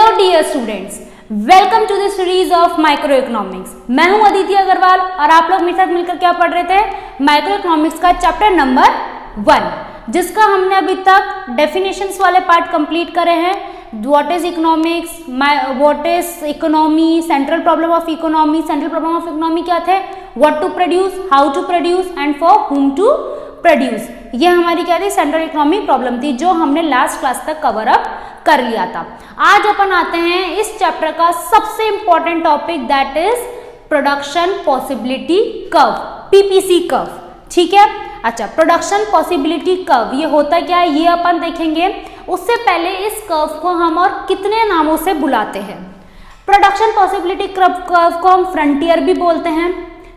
Hello dear students, welcome to the series of micro economics. मैं हूं अदिति अग्रवाल और आप लोग मेरे साथ मिलकर क्या पढ़ रहे थे? माइक्रो इकोनॉमिक्स का चैप्टर नंबर 1, जिसका हमने अभी तक डेफिनेशंस वाले पार्ट कंप्लीट करे हैं। What is economics, what is economy, central problem of economy. Central problem of economy क्या थे? What to produce, how to produce and for whom to produce. ये हमारी क्या थी? सेंट्रल इकोनॉमिक प्रॉब्लम थी, जो हमने लास्ट क्लास तक कवर अप कर लिया था। आज अपन आते हैं इस चैप्टर का सबसे important topic, that is production possibility curve, PPC curve. ठीक है, अच्छा, प्रोडक्शन पॉसिबिलिटी कर्व ये होता क्या है ये अपन देखेंगे। उससे पहले इस कर्व को हम और कितने नामों से बुलाते हैं? प्रोडक्शन पॉसिबिलिटी कर्व को हम फ्रंटियर भी बोलते हैं।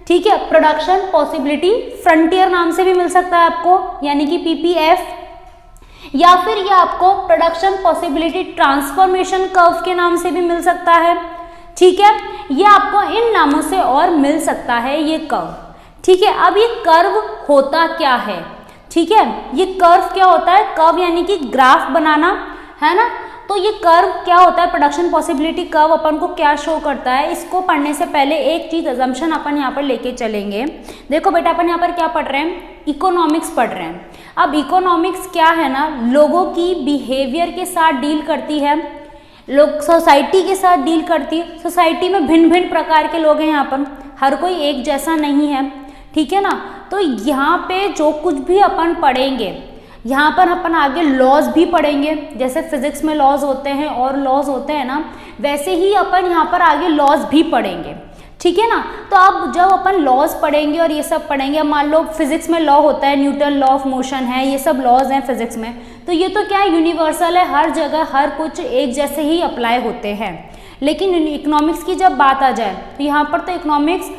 ठीक है, प्रोडक्शन पॉसिबिलिटी फ्रंटियर नाम से भी मिल सकता है आपको, यानी कि पीपीएफ, या फिर ये आपको प्रोडक्शन पॉसिबिलिटी ट्रांसफॉर्मेशन कर्व के नाम से भी मिल सकता है। ठीक है, ये आपको इन नामों से और मिल सकता है ये कर्व। ठीक है, अब ये कर्व होता क्या है? ठीक है, ये कर्व क्या होता है? कर्व यानी कि ग्राफ बनाना, है ना। तो ये कर्व क्या होता है? प्रोडक्शन पॉसिबिलिटी कर्व अपन को क्या शो करता है? इसको पढ़ने से पहले एक चीज अजम्पशन अपन यहाँ पर लेके चलेंगे। देखो बेटा, अपन यहाँ पर क्या पढ़ रहे हैं? इकोनॉमिक्स पढ़ रहे हैं। अब इकोनॉमिक्स क्या है ना, लोगों की बिहेवियर के साथ डील करती है, लोग सोसाइटी के साथ डील करती है। सोसाइटी में भिन्न भिन्न प्रकार के लोग हैं, यहाँ पर हर कोई एक जैसा नहीं है। ठीक है ना, तो यहाँ पे जो कुछ भी अपन पढ़ेंगे, यहाँ पर अपन आगे लॉज भी पढ़ेंगे। जैसे फिजिक्स में लॉज होते हैं और लॉज होते हैं ना, वैसे ही अपन यहाँ पर आगे लॉज भी पढ़ेंगे। ठीक है ना, तो अब जब अपन लॉज पढ़ेंगे और ये सब पढ़ेंगे, मान लो फिजिक्स में लॉ होता है, न्यूटन लॉ ऑफ मोशन है, ये सब लॉज हैं फिजिक्स में, तो ये तो क्या है? यूनिवर्सल है, हर जगह हर कुछ एक जैसे ही अप्लाई होते हैं। लेकिन इकोनॉमिक्स की जब बात आ जाए तो यहाँ पर तो इकोनॉमिक्स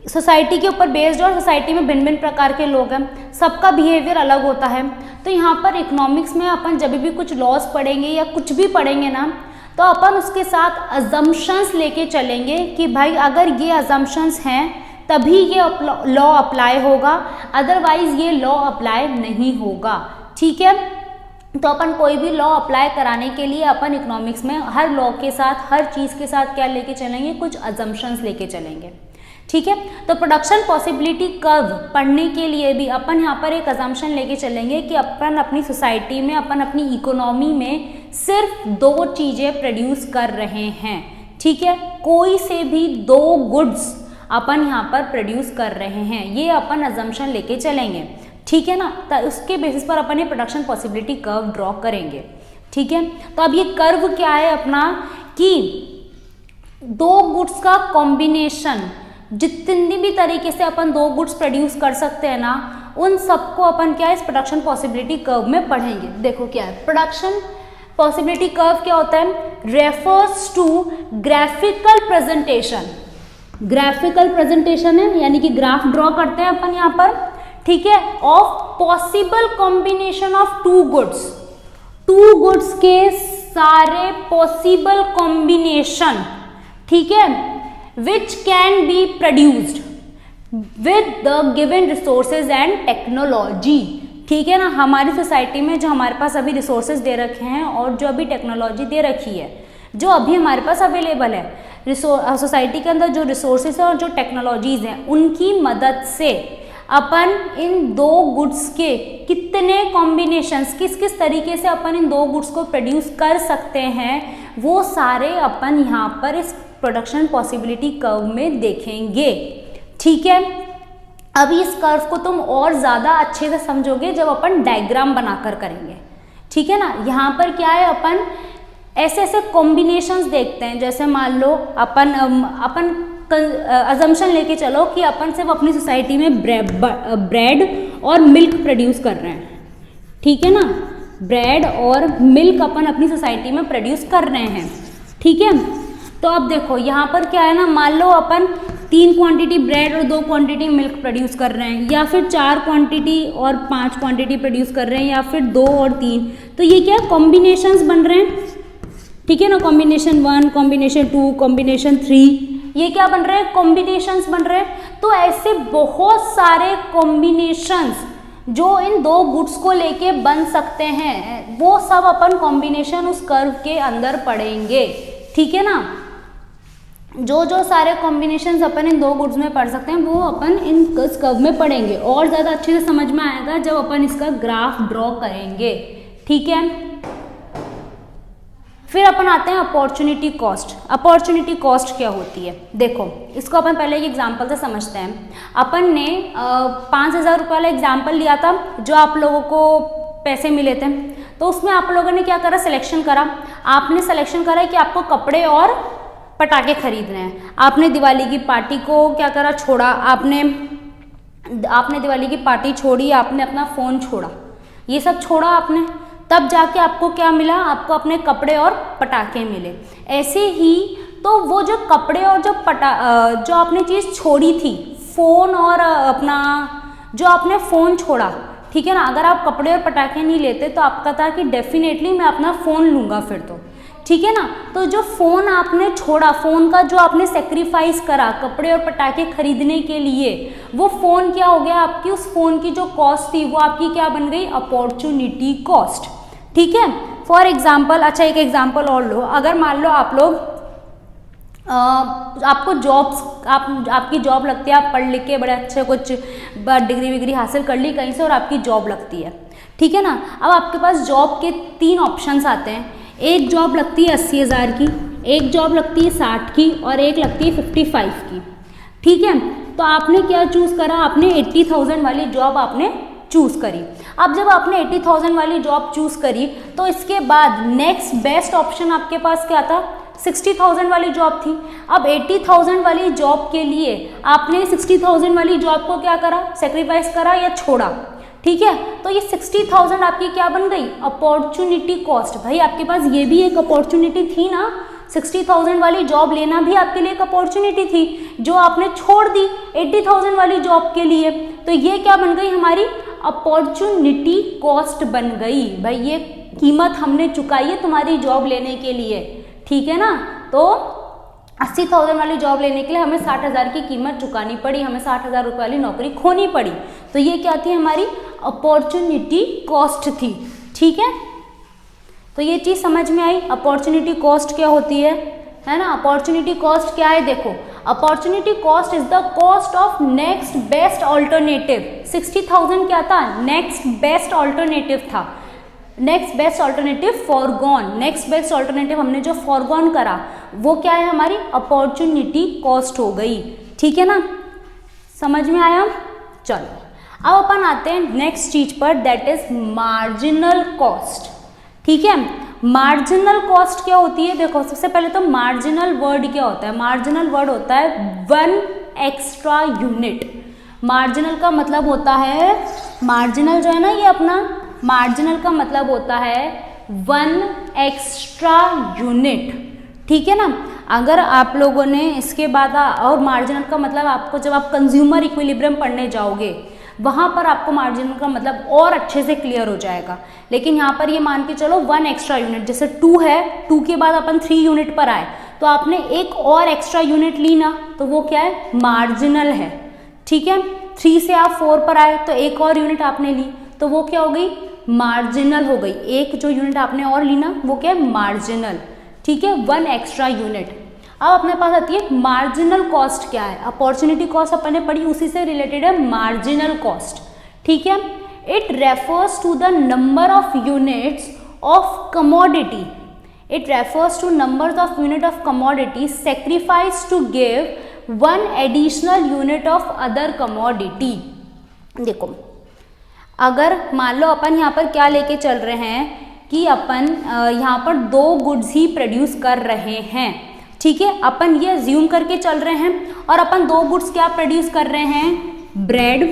सोसाइटी के ऊपर बेस्ड और सोसाइटी में भिन्न भिन्न प्रकार के लोग हैं, सबका बिहेवियर अलग होता है। तो यहाँ पर इकोनॉमिक्स में अपन जब भी कुछ लॉज पढ़ेंगे या कुछ भी पढ़ेंगे ना, तो अपन उसके साथ अजम्पशंस लेके चलेंगे कि भाई अगर ये अजम्पशंस हैं तभी ये लॉ अप्लाई होगा, अदरवाइज ये लॉ अप्लाई नहीं होगा। ठीक है, तो अपन कोई भी लॉ अप्लाई कराने के लिए अपन इकोनॉमिक्स में हर लॉ के साथ, हर चीज़ के साथ क्या लेके चलेंगे? कुछ अजम्पशंस लेके चलेंगे। ठीक है, तो प्रोडक्शन पॉसिबिलिटी कर्व पढ़ने के लिए भी अपन यहाँ पर एक अजम्पशन लेके चलेंगे कि अपन अपनी सोसाइटी में, अपन अपनी इकोनॉमी में सिर्फ 2 चीज़ें प्रोड्यूस कर रहे हैं। ठीक है, कोई से भी 2 गुड्स अपन यहाँ पर प्रोड्यूस कर रहे हैं, ये अपन अजम्पशन लेके चलेंगे। ठीक है ना, तो उसके बेसिस पर अपन ये प्रोडक्शन पॉसिबिलिटी कर्व ड्रॉ करेंगे। ठीक है, तो अब ये कर्व क्या है अपना, कि 2 गुड्स का कॉम्बिनेशन, जितनी भी तरीके से अपन 2 गुड्स प्रोड्यूस कर सकते हैं ना, उन सबको अपन क्या है इस प्रोडक्शन पॉसिबिलिटी कर्व में पढ़ेंगे। देखो क्या है प्रोडक्शन पॉसिबिलिटी कर्व, क्या होता है? Refers to graphical presentation. Graphical presentation है, यानी कि ग्राफ ड्रॉ करते हैं अपन यहाँ पर। ठीक है, of possible combination of 2 goods, 2 goods के सारे पॉसिबल कॉम्बिनेशन, ठीक है, which can be produced with the given resources and technology। ठीक है ना, हमारी सोसाइटी में जो हमारे पास अभी रिसोर्सेज दे रखे हैं और जो अभी टेक्नोलॉजी दे रखी है, जो अभी हमारे पास अवेलेबल है, सोसाइटी के अंदर जो रिसोर्सेज हैं और जो टेक्नोलॉजीज हैं, उनकी मदद से अपन इन 2 गुड्स के कितने कॉम्बिनेशंस, किस किस तरीके से अपन इन 2 गुड्स को प्रोड्यूस कर सकते हैं, वो सारे अपन यहाँ पर इस प्रोडक्शन पॉसिबिलिटी कर्व में देखेंगे। ठीक है, अभी इस कर्व को तुम और ज़्यादा अच्छे से समझोगे जब अपन डायग्राम बनाकर करेंगे। ठीक है ना, यहाँ पर क्या है, अपन ऐसे ऐसे कॉम्बिनेशंस देखते हैं। जैसे मान लो अपन अजम्पशन लेके चलो कि अपन सिर्फ अपनी सोसाइटी में ब्रेड और मिल्क प्रोड्यूस कर रहे हैं। ठीक है ना, ब्रेड और मिल्क अपन अपनी सोसाइटी में प्रोड्यूस कर रहे हैं। ठीक है, तो अब देखो यहाँ पर क्या है ना, मान लो अपन 3 क्वांटिटी ब्रेड और 2 क्वांटिटी मिल्क प्रोड्यूस कर रहे हैं, या फिर 4 क्वांटिटी और 5 क्वांटिटी प्रोड्यूस कर रहे हैं, या फिर 2 और 3। तो ये क्या कॉम्बिनेशंस बन रहे हैं। ठीक है ना, कॉम्बिनेशन 1, कॉम्बिनेशन 2, कॉम्बिनेशन 3, ये क्या बन रहे हैं? कॉम्बिनेशंस बन रहे हैं। तो ऐसे बहुत सारे कॉम्बिनेशंस जो इन दो गुड्स को लेके बन सकते हैं वो सब अपन कॉम्बिनेशन उस कर्व के अंदर पढ़ेंगे, ठीक है ना। जो जो सारे कॉम्बिनेशंस अपन इन दो गुड्स में पढ़ सकते हैं वो अपन इस कर्व में पढ़ेंगे, और ज़्यादा अच्छे से समझ में आएगा जब अपन इसका ग्राफ ड्रॉ करेंगे, ठीक है। फिर अपन आते हैं अपॉर्चुनिटी कॉस्ट। अपॉर्चुनिटी कॉस्ट क्या होती है, देखो इसको अपन पहले एक एग्जांपल से समझते हैं। अपन ने 5,000 रुपये वाला एग्जांपल लिया था जो आप लोगों को पैसे मिले थे, तो उसमें आप लोगों ने क्या करा, सिलेक्शन करा। आपने सिलेक्शन करा कि आपको कपड़े और पटाखे खरीदने हैं। आपने दिवाली की पार्टी को क्या करा, छोड़ा। आपने दिवाली की पार्टी छोड़ी, आपने अपना फ़ोन छोड़ा, ये सब छोड़ा आपने, तब जाके आपको क्या मिला, आपको अपने कपड़े और पटाखे मिले। ऐसे ही तो वो जो कपड़े और जो आपने चीज़ छोड़ी थी, फ़ोन और अपना जो आपने फ़ोन छोड़ा, ठीक है ना। अगर आप कपड़े और पटाखे नहीं लेते तो आपका था कि डेफिनेटली मैं अपना फ़ोन लूँगा फिर तो, ठीक है ना। तो जो फ़ोन आपने छोड़ा, फ़ोन का जो आपने सेक्रीफाइस करा कपड़े और पटाखे खरीदने के लिए, वो फ़ोन क्या हो गया आपकी, उस फ़ोन की जो कॉस्ट थी वो आपकी क्या बन गई, अपॉर्चुनिटी कॉस्ट, ठीक है। फॉर एग्जाम्पल, अच्छा एक एग्जाम्पल और लो। अगर मान लो आप लोग आपको आपकी जॉब लगती है, आप पढ़ लिख के बड़े अच्छे कुछ डिग्री विग्री हासिल कर ली कहीं से और आपकी जॉब लगती है, ठीक है ना। अब आपके पास जॉब के 3 ऑप्शंस आते हैं। एक जॉब लगती है 80,000 की, एक जॉब लगती है 60 की और एक लगती है 55 की, ठीक है। तो आपने क्या चूज़ करा, आपने 80,000 वाली जॉब आपने चूज़ करी। अब जब आपने 80,000 वाली जॉब चूज़ करी तो इसके बाद नेक्स्ट बेस्ट ऑप्शन आपके पास क्या था, 60,000 वाली जॉब थी। अब 80,000 वाली जॉब के लिए आपने 60,000 वाली जॉब को क्या करा, सेक्रीफाइस करा या छोड़ा, ठीक है। तो ये 60,000 आपकी क्या बन गई, अपॉर्चुनिटी कॉस्ट। भाई आपके पास ये भी एक अपॉर्चुनिटी थी ना, 60,000 वाली जॉब लेना भी आपके लिए एक अपॉर्चुनिटी थी जो आपने छोड़ दी 80,000 वाली जॉब के लिए। तो ये क्या बन गई, हमारी अपॉर्चुनिटी कॉस्ट बन गई। भाई ये कीमत हमने चुकाई है तुम्हारी जॉब लेने के लिए, ठीक है ना। तो 80,000 वाली जॉब लेने के लिए हमें 60,000 की कीमत चुकानी पड़ी, हमें 60,000 रुपये वाली नौकरी खोनी पड़ी। तो ये क्या थी, हमारी अपॉर्चुनिटी कॉस्ट थी, ठीक है। तो ये चीज़ समझ में आई, अपॉर्चुनिटी कॉस्ट क्या होती है ना। अपॉर्चुनिटी कॉस्ट क्या है, देखो opportunity cost is the cost of next best alternative. 60,000 क्या था, नेक्स्ट बेस्ट ऑल्टरनेटिव था, next best alternative foregone. Next best alternative हमने जो फॉरगॉन करा वो क्या है, हमारी अपॉर्चुनिटी कॉस्ट हो गई, ठीक है ना। समझ में आया। चलो अब अपन आते हैं नेक्स्ट चीज पर, दैट इज मार्जिनल कॉस्ट, ठीक है। मार्जिनल कॉस्ट क्या होती है, देखो सबसे पहले तो मार्जिनल वर्ड क्या होता है। मार्जिनल वर्ड होता है 1 एक्स्ट्रा यूनिट। मार्जिनल का मतलब होता है, मार्जिनल जो है ना ये अपना, मार्जिनल का मतलब होता है 1 एक्स्ट्रा यूनिट, ठीक है ना। अगर आप लोगों ने इसके बाद, और मार्जिनल का मतलब आपको जब आप कंज्यूमर इक्विलिब्रियम पढ़ने जाओगे वहाँ पर आपको मार्जिनल का मतलब और अच्छे से क्लियर हो जाएगा। लेकिन यहाँ पर ये मान के चलो 1 एक्स्ट्रा यूनिट, जैसे 2 है, 2 के बाद अपन 3 यूनिट पर आए तो आपने एक और एक्स्ट्रा यूनिट ली ना, तो वो क्या है, मार्जिनल है, ठीक है। 3 से आप 4 पर आए तो एक और यूनिट आपने ली तो वो क्या हो गई, मार्जिनल हो गई। एक जो यूनिट आपने और ली ना वो क्या है, मार्जिनल, ठीक है, 1 एक्स्ट्रा यूनिट। अब अपने पास आती है मार्जिनल कॉस्ट क्या है। अपॉर्चुनिटी कॉस्ट अपन ने पढ़ी, उसी से रिलेटेड है मार्जिनल कॉस्ट, ठीक है। It refers to the number of units of commodity, it refers to number of unit of commodity sacrifice to give 1 additional unit of other commodity. देखो अगर मान लो अपन यहाँ पर क्या लेके चल रहे हैं कि अपन यहाँ पर 2 गुड्स ही प्रोड्यूस कर रहे हैं, ठीक है। अपन ये अज्यूम करके चल रहे हैं और अपन 2 गुड्स क्या प्रोड्यूस कर रहे हैं, bread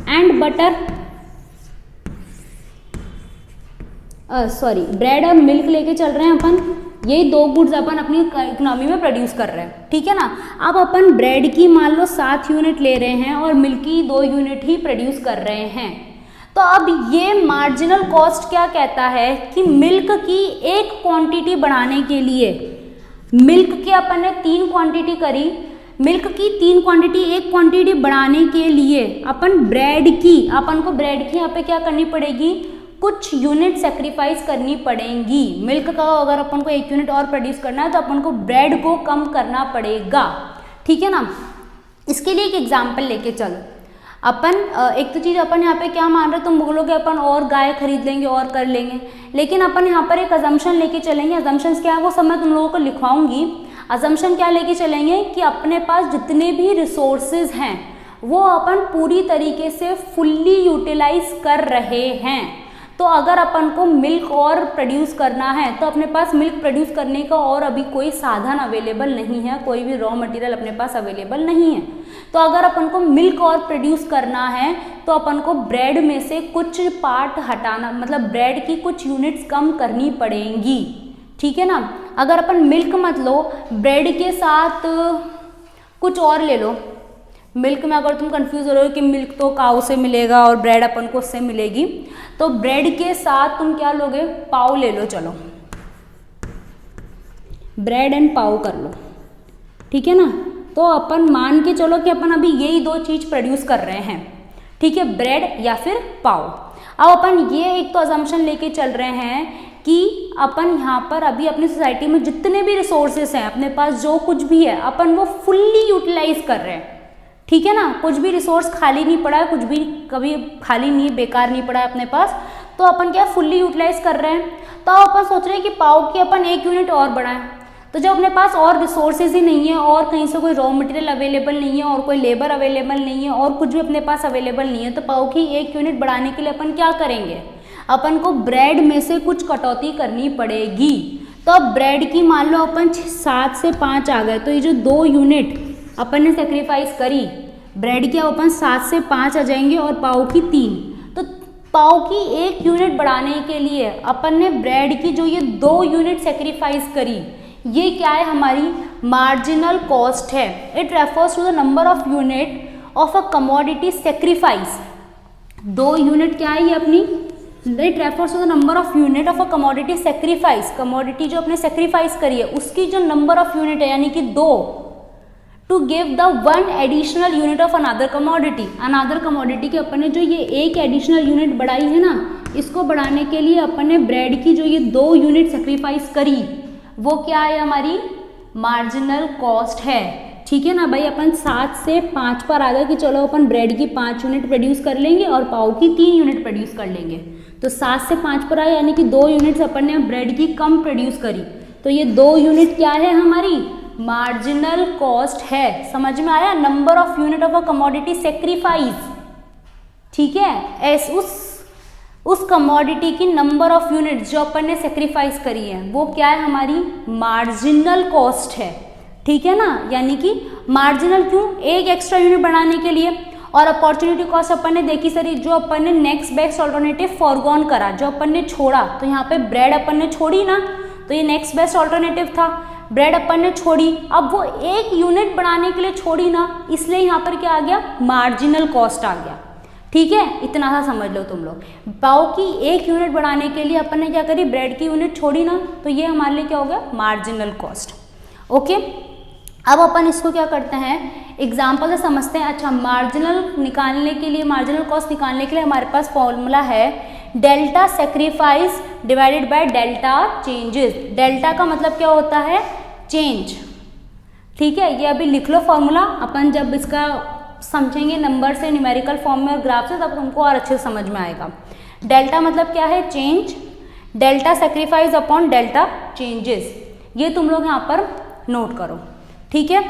and butter, sorry bread और मिल्क लेके चल रहे हैं अपन। यही 2 गुड्स अपन अपनी इकोनॉमी में प्रोड्यूस कर रहे हैं, ठीक है ना। अब अपन ब्रेड की मान लो 7 यूनिट ले रहे हैं और मिल्क की 2 यूनिट ही प्रोड्यूस कर रहे हैं। तो अब ये मार्जिनल कॉस्ट क्या कहता है कि मिल्क की एक क्वांटिटी बढ़ाने के लिए, मिल्क के अपन ने 3 क्वांटिटी करी, मिल्क की 3 क्वांटिटी, एक क्वांटिटी बढ़ाने के लिए अपन को ब्रेड की यहाँ पे क्या करनी पड़ेगी, कुछ यूनिट सेक्रीफाइस करनी पड़ेंगी। मिल्क का अगर अपन को 1 यूनिट और प्रोड्यूस करना है तो अपन को ब्रेड को कम करना पड़ेगा, ठीक है ना। इसके लिए एक एग्जाम्पल लेके चलो। अपन एक तो चीज़ अपन यहाँ पे क्या मान रहे, तुम बोलोगे अपन और गाय खरीद लेंगे और कर लेंगे, लेकिन अपन यहाँ पर एक अजम्पशन लेके चलेंगे। अजम्पशंस क्या है वो सब मैं तुम लोगों को लिखवाऊंगी। अजम्पशन क्या लेके चलेंगे कि अपने पास जितने भी रिसोर्सेज हैं वो अपन पूरी तरीके से फुल्ली यूटिलाइज कर रहे हैं। तो अगर अपन को मिल्क और प्रोड्यूस करना है तो अपने पास मिल्क प्रोड्यूस करने का और अभी कोई साधन अवेलेबल नहीं है, कोई भी रॉ मटेरियल अपने पास अवेलेबल नहीं है। तो अगर अपन को मिल्क और प्रोड्यूस करना है तो अपन को ब्रेड में से कुछ पार्ट हटाना, मतलब ब्रेड की कुछ यूनिट्स कम करनी पड़ेंगी, ठीक है ना। अगर अपन मिल्क मत लो, ब्रेड के साथ कुछ और ले लो। मिल्क में अगर तुम कंफ्यूज हो रहे हो कि मिल्क तो काऊ से मिलेगा और ब्रेड अपन को उससे मिलेगी, तो ब्रेड के साथ तुम क्या लोगे, पाव ले लो। चलो ब्रेड एंड पाव कर लो, ठीक है ना। तो अपन मान के चलो कि अपन अभी यही 2 चीज़ प्रोड्यूस कर रहे हैं, ठीक है, ब्रेड या फिर पाव। अब अपन ये एक तो अजम्पशन लेके चल रहे हैं कि अपन यहाँ पर अभी अपनी सोसाइटी में जितने भी रिसोर्सेस हैं, अपने पास जो कुछ भी है, अपन वो फुल्ली यूटिलाइज कर रहे हैं, ठीक है ना। कुछ भी रिसोर्स खाली नहीं पड़ा है, कुछ भी कभी खाली नहीं, बेकार नहीं पड़ा है अपने पास, तो अपन क्या फुल्ली यूटिलाइज कर रहे हैं। तो अपन सोच रहे हैं कि पाव की अपन 1 यूनिट और बढ़ाएं। तो जब अपने पास और रिसोर्सेज ही नहीं है और कहीं से कोई रॉ मटेरियल अवेलेबल नहीं है और कोई लेबर अवेलेबल नहीं है और कुछ भी अपने पास अवेलेबल नहीं है, तो पाव की 1 यूनिट बढ़ाने के लिए अपन क्या करेंगे, अपन को ब्रेड में से कुछ कटौती करनी पड़ेगी। तो अब ब्रेड की मान लो अपन 7 से 5 आ गए, तो ये जो 2 यूनिट अपन ने सेक्रीफाइस करी, ब्रेड की अपन 7 से 5 आ जाएंगे और पाव की 3। तो पाव की 1 यूनिट बढ़ाने के लिए अपन ने ब्रेड की जो ये 2 यूनिट सेक्रीफाइस करी, ये क्या है, हमारी मार्जिनल कॉस्ट है। It refers to the number of unit of a commodity sacrifice. 2 unit क्या है ये अपनी, it refers to the number of unit of a commodity sacrifice. Commodity जो अपने सेक्रीफाइस करी है उसकी जो नंबर ऑफ यूनिट है, यानी कि 2, to give the 1 additional unit of another commodity. Another commodity के अपन ने जो ये 1 एडिशनल यूनिट बढ़ाई है ना, इसको बढ़ाने के लिए अपन ने ब्रेड की जो ये 2 यूनिट सेक्रीफाइस करी, वो क्या है, हमारी मार्जिनल कॉस्ट है, ठीक है ना भाई। अपन 7 से 5 पर आ गए कि चलो अपन ब्रेड की 5 यूनिट प्रोड्यूस कर लेंगे और पाव की 3 यूनिट प्रोड्यूस कर लेंगे। तो 7 से 5 पर आए, यानी कि 2 यूनिट्स अपन ने ब्रेड की कम प्रोड्यूस करी, तो ये 2 यूनिट क्या है, हमारी मार्जिनल कॉस्ट है। समझ में आया, number of unit of a commodity sacrifice, ठीक है। उस कमोडिटी की नंबर ऑफ यूनिट जो अपन ने सेक्रीफाइस करी है वो क्या है, हमारी मार्जिनल कॉस्ट है, ठीक है ना। यानी कि मार्जिनल क्यों, 1 एक्स्ट्रा यूनिट बढ़ाने के लिए। और अपॉर्चुनिटी कॉस्ट अपन ने देखी सरी, जो अपन ने नेक्स्ट बेस्ट ऑल्टरनेटिव फॉरगॉन करा, जो अपन ने छोड़ा, तो यहाँ पे ब्रेड अपन ने छोड़ी ना, तो ये नेक्स्ट बेस्ट ऑल्टरनेटिव था, ब्रेड अपन ने छोड़ी। अब वो 1 यूनिट बढ़ाने के लिए छोड़ी ना, इसलिए यहाँ पर क्या आ गया, मार्जिनल कॉस्ट आ गया, ठीक है। इतना सा समझ लो तुम लोग। पाव की 1 यूनिट बढ़ाने के लिए अपन ने क्या करी, ब्रेड की यूनिट छोड़ी ना, तो ये हमारे लिए क्या हो गया, मार्जिनल कॉस्ट। ओके, अब अपन इसको क्या करते हैं, एग्जाम्पल से समझते हैं। अच्छा, मार्जिनल निकालने के लिए, मार्जिनल कॉस्ट निकालने के लिए हमारे पास फॉर्मूला है delta sacrifice divided by delta changes. Delta का मतलब क्या होता है, चेंज, ठीक है। ये अभी लिख लो फॉर्मूला, अपन जब इसका समझेंगे नंबर से, न्यूमेरिकल फॉर्म में और ग्राफ से, तब तुमको और अच्छे से समझ में आएगा। डेल्टा मतलब क्या है, change, delta sacrifice upon delta changes, ये तुम लोग यहाँ पर नोट करो, ठीक है।